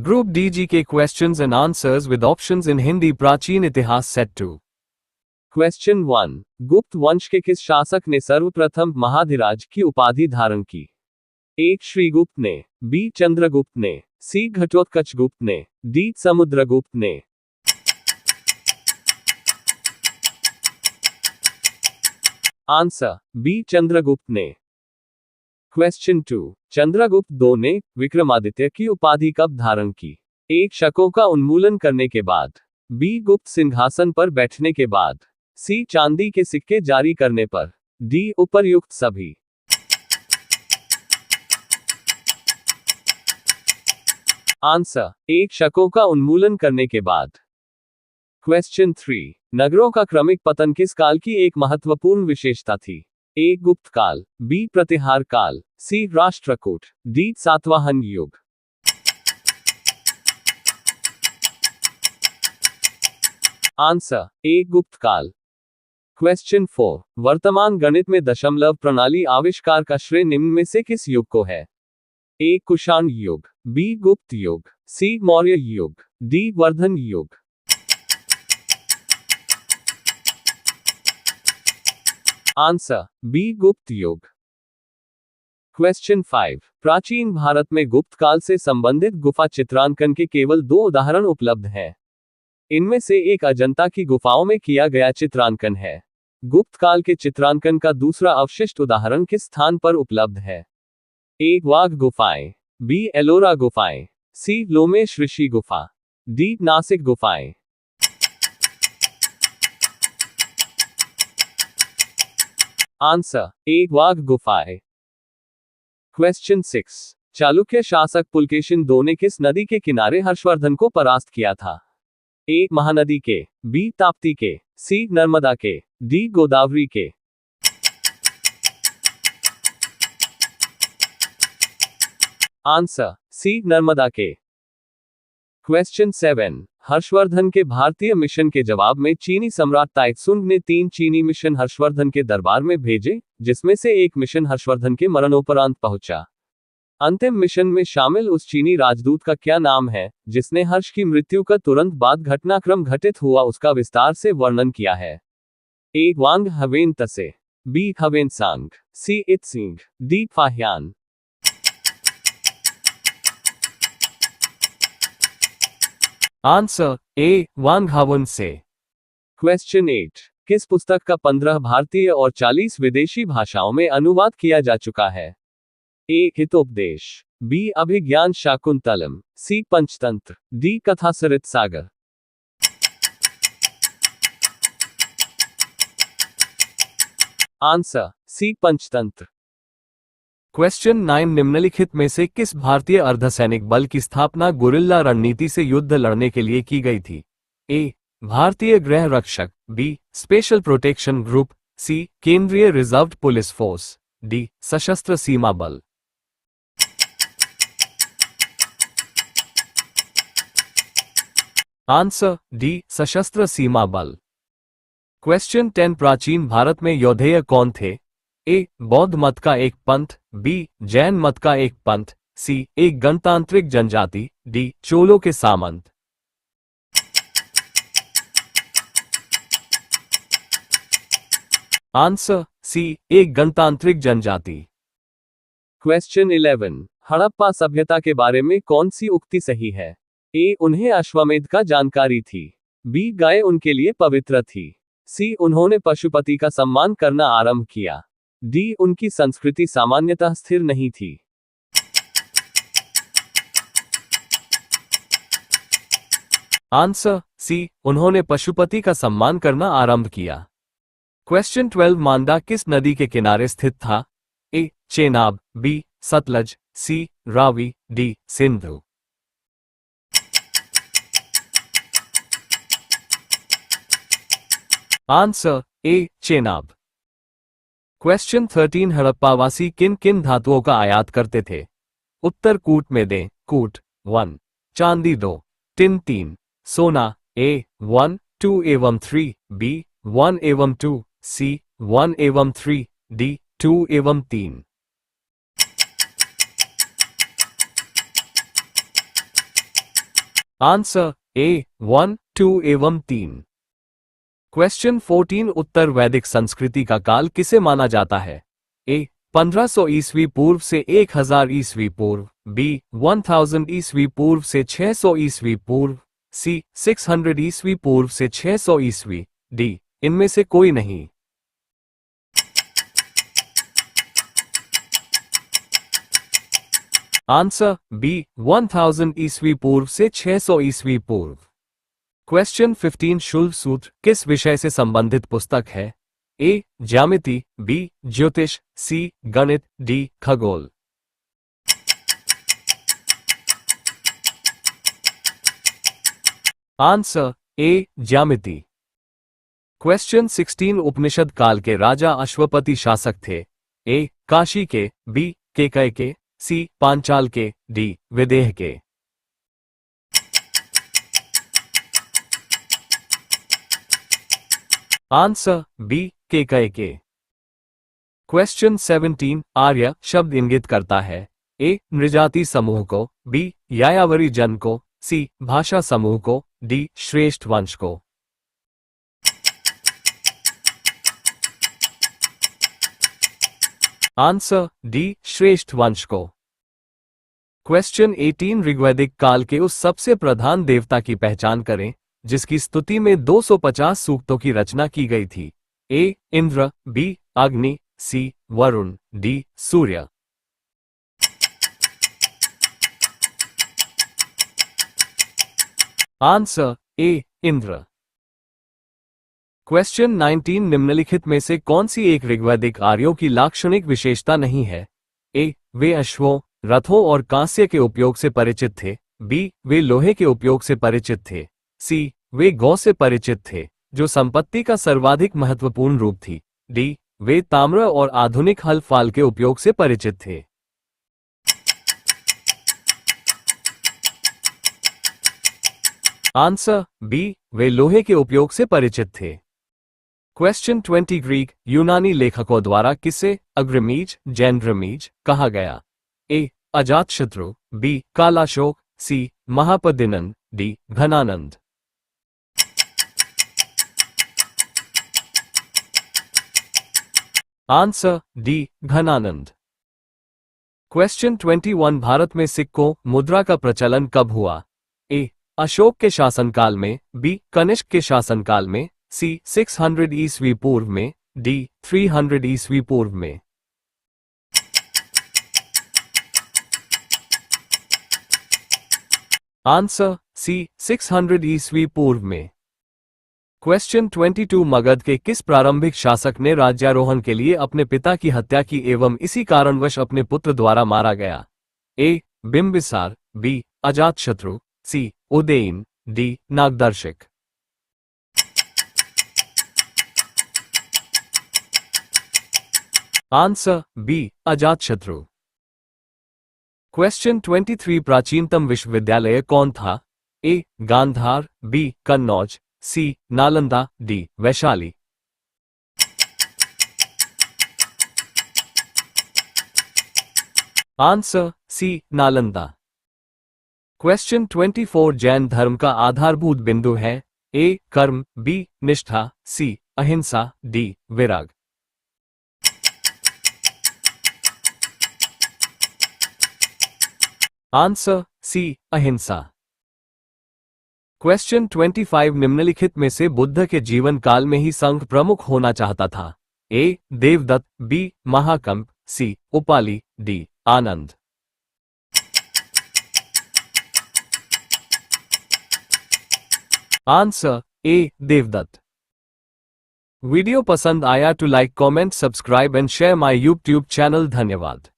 Group DGK questions and answers with options in Hindi प्राचीन इतिहास set 2. Question 1. गुप्त वंश के किस शासक ने सर्वप्रथम महाधिराज की उपाधि धारण की? एक श्रीगुप्त ने, बी चंद्रगुप्त ने, सी घटोत्कच गुप्त ने, डी समुद्रगुप्त ने। आंसर बी चंद्रगुप्त ने। क्वेश्चन 2. चंद्रगुप्त II ने विक्रमादित्य की उपाधि कब धारण की? एक शकों का उन्मूलन करने के बाद, बी गुप्त सिंहासन पर बैठने के बाद, सी चांदी के सिक्के जारी करने पर, डी उपर्युक्त सभी। आंसर एक शकों का उन्मूलन करने के बाद। क्वेश्चन 3. नगरों का क्रमिक पतन किस काल की एक महत्वपूर्ण विशेषता थी? ए गुप्त काल, बी प्रतिहार काल, सी राष्ट्रकूट, डी सातवाहन युग। आंसर ए गुप्त काल। क्वेश्चन 4. वर्तमान गणित में दशमलव प्रणाली आविष्कार का श्रेय निम्न में से किस युग को है? ए कुषाण युग, बी गुप्त युग, सी मौर्य युग, डी वर्धन युग। आंसर बी गुप्त युग। क्वेश्चन 5. प्राचीन भारत में गुप्त काल से संबंधित गुफा चित्रांकन के केवल 2 उदाहरण उपलब्ध हैं। इनमें से एक अजंता की गुफाओं में किया गया चित्रांकन है। गुप्त काल के चित्रांकन का दूसरा अवशिष्ट उदाहरण किस स्थान पर उपलब्ध है? ए वाघ गुफाएं, बी एलोरा गुफाएं, सी लोमेश ऋषि गुफा, डी नासिक गुफाएं। आंसर ए वाघ गुफाएं। क्वेश्चन 6. चालुक्य शासक पुलकेशिन II ने किस नदी के किनारे हर्षवर्धन को परास्त किया था? ए महानदी के, बी ताप्ती के, सी नर्मदा के, डी गोदावरी के। आंसर सी नर्मदा के। क्वेश्चन 7. हर्षवर्धन के भारतीय मिशन के जवाब में चीनी सम्राट ताइत्सुंग ने 3 चीनी मिशन हर्षवर्धन के दरबार में भेजे, जिसमें से एक मिशन हर्षवर्धन के मरणोपरांत पहुंचा। अंतिम मिशन में शामिल उस चीनी राजदूत का क्या नाम है, जिसने हर्ष की मृत्यु का तुरंत बाद घटनाक्रम घटित हुआ उसका विस्तार से वर्णन किया है? ए वांग हवेन तसे, B Hiuen Tsang, C Itsing, D Fahien. Answer A वांग हवन से। क्वेश्चन 8. किस पुस्तक का 15 भारतीय और 40 विदेशी भाषाओं में अनुवाद किया जा चुका है? A Hitopadesha, B Abhijnana Shakuntalam, C Panchatantra, D Kathasarit Sagar. Answer C Panchatantra. Question 9. निम्नलिखित में से किस भारतीय अर्धसैनिक बल की स्थापना गुरिल्ला रणनीति से युद्ध लड़ने के लिए की गई थी? ए भारतीय गृह रक्षक, बी स्पेशल प्रोटेक्शन ग्रुप, सी केंद्रीय रिजर्व्ड पुलिस फोर्स, डी सशस्त्र सीमा बल। आंसर डी सशस्त्र सीमा बल। क्वेश्चन 10. प्राचीन भारत में यौधेय कौन थे? ए बौद्ध मत का एक पंथ, बी जैन मत का एक पंथ, सी एक गणतांत्रिक जनजाति, डी चोलों के सामंत। आंसर सी एक गणतांत्रिक जनजाति। क्वेश्चन 11. हड़प्पा सभ्यता के बारे में कौन सी उक्ति सही है? ए उन्हें अश्वमेध का जानकारी थी, बी गाय उनके लिए पवित्र थी, सी उन्होंने पशुपति का सम्मान करना आरंभ किया, डी उनकी संस्कृति सामान्यतः स्थिर नहीं थी। आंसर सी उन्होंने पशुपति का सम्मान करना आरंभ किया। क्वेश्चन 12. मांडा किस नदी के किनारे स्थित था? A Chenab, B Sutlej, C Ravi, D Sindhu. Answer A Chenab. Question 13. हड़प्पावासी किन किन धातुओं का आयात करते थे? उत्तर कूट में दें कूट 1, चांदी 2, टिन 3, सोना ए 1, 2 एवं 3, बी 1 एवं 2, सी 1 एवं 3, डी 2 एवं 3। आंसर ए 1, 2 एवं 3। क्वेश्चन 14 उत्तर वैदिक संस्कृति का काल किसे माना जाता है? ए 1500 ईस्वी पूर्व से 1000 ईस्वी पूर्व, बी 1000 ईस्वी पूर्व से 600 ईस्वी पूर्व, सी 600 ईस्वी पूर्व से 600 ईस्वी, डी इनमें से कोई नहीं। आंसर बी 1000 ईस्वी पूर्व से 600 ईस्वी पूर्व। क्वेश्चन 15 शुल्ब सूत्र किस विषय से संबंधित पुस्तक है? ए ज्यामिति, बी ज्योतिष, सी गणित, डी खगोल। आंसर ए ज्यामिति। क्वेश्चन 16 उपनिषद काल के राजा अश्वपति शासक थे? ए काशी के, बी केकय के, सी पांचाल के, डी विदेह के। आंसर बी केकय के। क्वेश्चन 17 आर्य शब्द इंगित करता है? ए नृजाति समूह को, बी यायावरी जन को, सी भाषा समूह को, डी श्रेष्ठ वंश को। आंसर डी श्रेष्ठ वंश को। क्वेश्चन 18 ऋग्वैदिक काल के उस सबसे प्रधान देवता की पहचान करें जिसकी स्तुति में 250 सूक्तों की रचना की गई थी? ए Indra, B Agni, C Varuna, D Surya. Answer A Indra. Question 19 निम्नलिखित में से कौन सी एक ऋग्वैदिक आर्यों की लाक्षणिक विशेषता नहीं है? ए वे अश्वों, रथों और कांस्य के उपयोग से परिचित थे, बी वे लोहे के उपयोग से परिचित थे, सी वे गौ से परिचित थे जो संपत्ति का सर्वाधिक महत्वपूर्ण रूप थी, डी वे ताम्र और आधुनिक हल फाल के उपयोग से परिचित थे। आंसर बी वे लोहे के उपयोग से परिचित थे। क्वेश्चन 20 ग्रीक यूनानी लेखकों द्वारा किसे अग्रमीज जैनड्रमीज कहा गया? A Ajatashatru, B Kalashoka, C Mahapadmananda, D Dhanananda. Answer D Dhanananda. Question 21 Bharat में सिक्कों मुद्रा का प्रचलन कब हुआ? ए अशोक के शासनकाल में, बी कनिष्क के शासनकाल में, सी 600 ईस्वी पूर्व में, डी 300 ईस्वी पूर्व में। आंसर सी 600 ईस्वी पूर्व में। क्वेश्चन 22 मगध के किस प्रारंभिक शासक ने राज्यारोहण के लिए अपने पिता की हत्या की एवं इसी कारणवश अपने पुत्र द्वारा मारा गया? A Bimbisara, B Ajatashatru, C Udayin, D Nagadasaka. Answer B Ajatashatru. Question 23 प्राचीनतम विश्वविद्यालय कौन था? A Gandhara, B Kannauj, C Nalanda, D Vaishali. Answer C Nalanda. Question 24 Jain धर्म का आधारभूत बिंदु है? ए कर्म, बी निष्ठा, सी अहिंसा, डी विराग। आंसर सी अहिंसा। क्वेश्चन 25 निम्नलिखित में से बुद्ध के जीवन काल में ही संघ प्रमुख होना चाहता था? A Devadatta, B Mahakassapa, C Upali, D Ananda. Answer A Devadatta. Video पसंद आया तो like comment subscribe and share my YouTube channel. धन्यवाद।